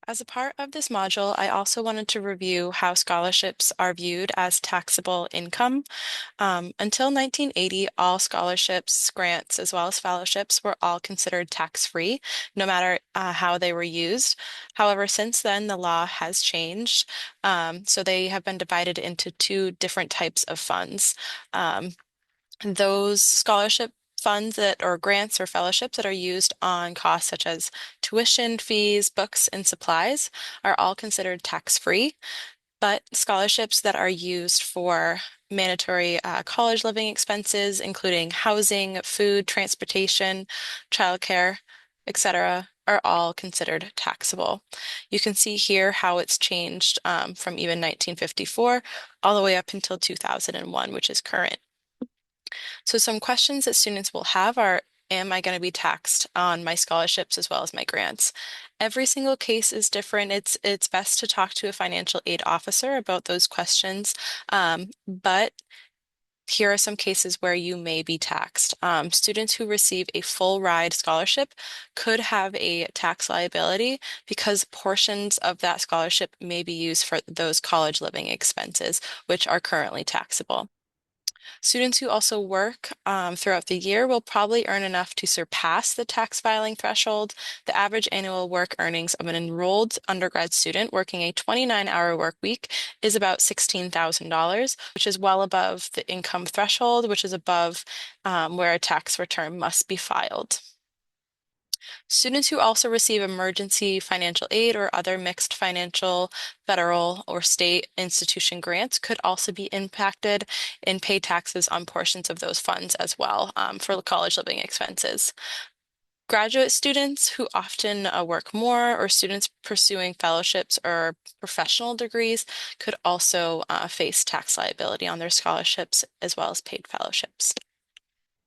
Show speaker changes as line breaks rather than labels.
As a part of this module, I also wanted to review how scholarships are viewed as taxable income. Until 1980, all scholarships, grants, as well as fellowships were all considered tax-free, no matter how they were used. However, since then, the law has changed. So they have been divided into two different types of funds. Um, those scholarship funds that or grants or fellowships that are used on costs such as tuition, fees, books, and supplies are all considered tax-free. But scholarships that are used for mandatory college living expenses, including housing, food, transportation, childcare, etc., are all considered taxable. You can see here how it's changed from even 1954 all the way up until 2001, which is current. So some questions that students will have are, am I going to be taxed on my scholarships as well as my grants? Every single case is different. It's best to talk to a financial aid officer about those questions. But here are some cases where you may be taxed. Students who receive a full ride scholarship could have a tax liability because portions of that scholarship may be used for those college living expenses, which are currently taxable. Students who also work throughout the year will probably earn enough to surpass the tax filing threshold. The average annual work earnings of an enrolled undergrad student working a 29-hour work week is about $16,000, which is well above the income threshold, which is above where a tax return must be filed. Students who also receive emergency financial aid or other mixed financial, federal, or state institution grants could also be impacted and pay taxes on portions of those funds as well for college living expenses. Graduate students who often work more, or students pursuing fellowships or professional degrees, could also face tax liability on their scholarships as well as paid fellowships.